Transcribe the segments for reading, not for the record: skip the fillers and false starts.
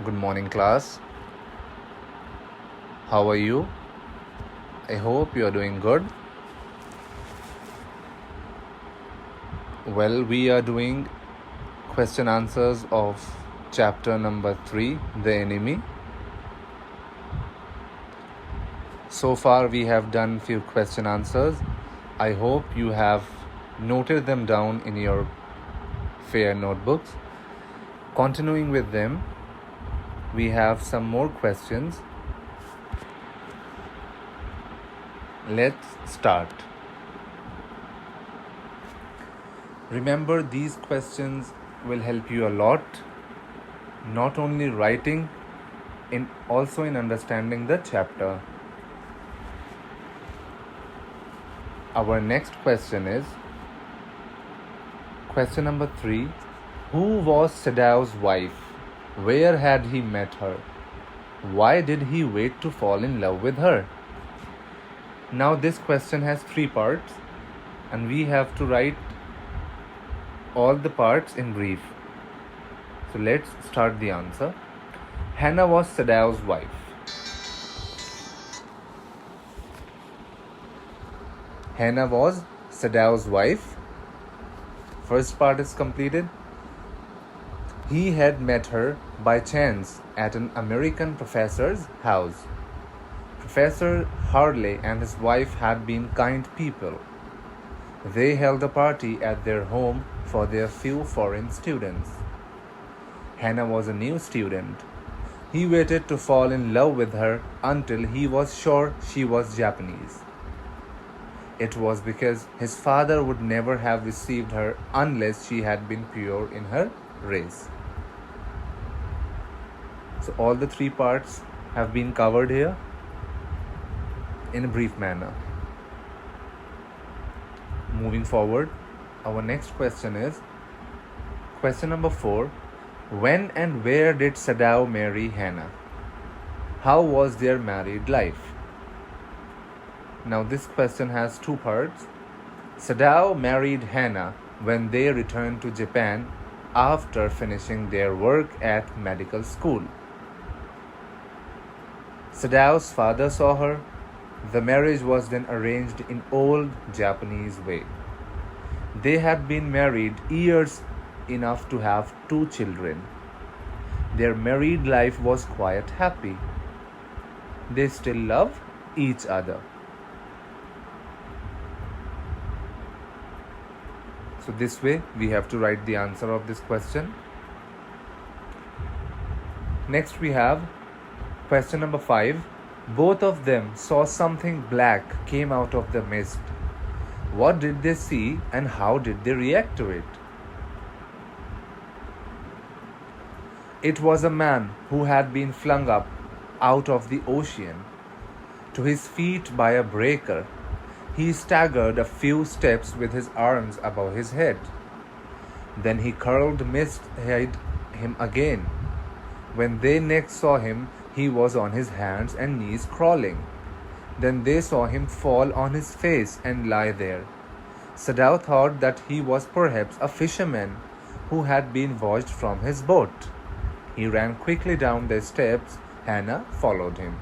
Good morning, class. How are you? I hope you are doing good. Well, we are doing question answers of chapter number 3, The Enemy. So far, we have done few question answers. I hope you have noted them down in your fair notebooks. Continuing with them, we have some more questions. Let's start. Remember, these questions will help you a lot, not only writing, also in understanding the chapter. Our next question is question number 3. Who was Sadau's wife? Where had he met her? Why did he wait to fall in love with her? Now this question has 3 parts and we have to write all the parts in brief. So let's start the answer. Hannah was Sadau's wife. Hannah was Sadau's wife. First part is completed. He had met her by chance at an American professor's house. Professor Harley and his wife had been kind people. They held a party at their home for their few foreign students. Hannah was a new student. He waited to fall in love with her until he was sure she was Japanese. It was because his father would never have received her unless she had been pure in her race. So all the 3 parts have been covered here in a brief manner. Moving forward, our next question is question number 4. When and where did Sadao marry Hannah? How was their married life? Now this question has 2 parts. Sadao married Hannah when they returned to Japan after finishing their work at medical school. Sadao's father saw her. The marriage was then arranged in old Japanese way. They had been married years enough to have 2 children. Their married life was quite happy. They still love each other. So this way we have to write the answer of this question. Next we have question number 5. Both of them saw something black came out of the mist. What did they see and how did they react to it? It was a man who had been flung up out of the ocean to his feet by a breaker. He staggered a few steps with his arms above his head. Then he curled mist hid him again. When they next saw him, he was on his hands and knees crawling. Then they saw him fall on his face and lie there. Sadao thought that he was perhaps a fisherman who had been washed from his boat. He ran quickly down the steps. Hannah followed him.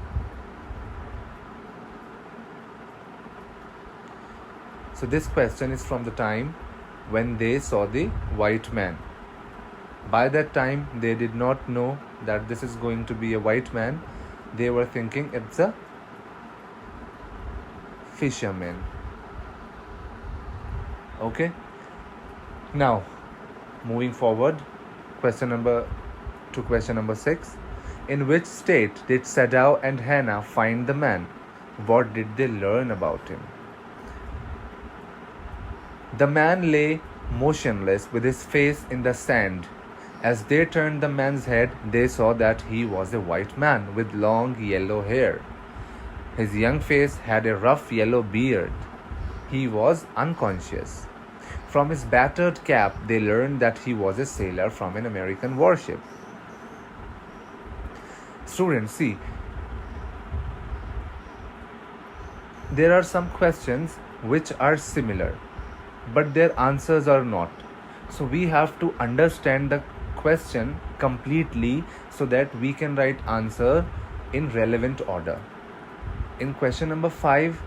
So this question is from the time when they saw the white man. By that time, they did not know that this is going to be a white man. They were thinking it's a fisherman. Okay. Now, moving forward, question number 6. In which state did Sadao and Hannah find the man? What did they learn about him? The man lay motionless with his face in the sand. As they turned the man's head, they saw that he was a white man with long yellow hair. His young face had a rough yellow beard. He was unconscious. From his battered cap, they learned that he was a sailor from an American warship. Students, see, there are some questions which are similar, but their answers are not. So we have to understand the question completely so that we can write answer in relevant order. In question number 5,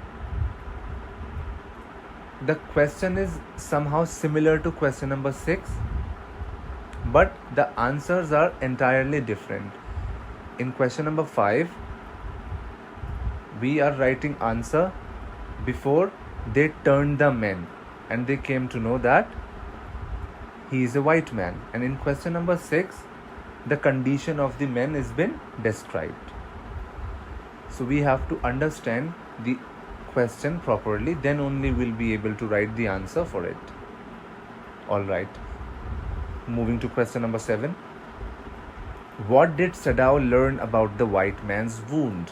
the question is somehow similar to question number 6, but the answers are entirely different. In question number 5, we are writing answer before they turned the man and they came to know that he is a white man. And in question number 6, the condition of the man is been described. So we have to understand the question properly, then only we'll be able to write the answer for it. Alright, moving to question number 7. What did Sadao learn about the white man's wound?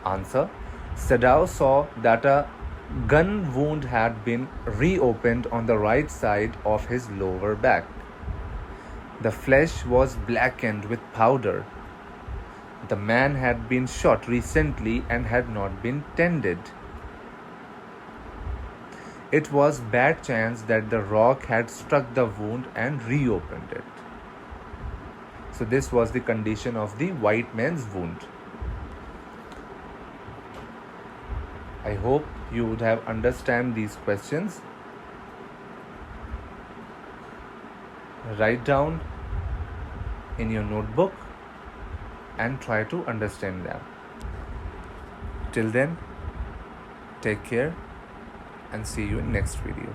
Answer: Sadao saw that a gun wound had been reopened on the right side of his lower back. The flesh was blackened with powder. The man had been shot recently and had not been tended. It was bad chance that the rock had struck the wound and reopened it. So this was the condition of the white man's wound. I hope you would have understand these questions. Write down in your notebook and try to understand them. Till then, take care and see you in next video.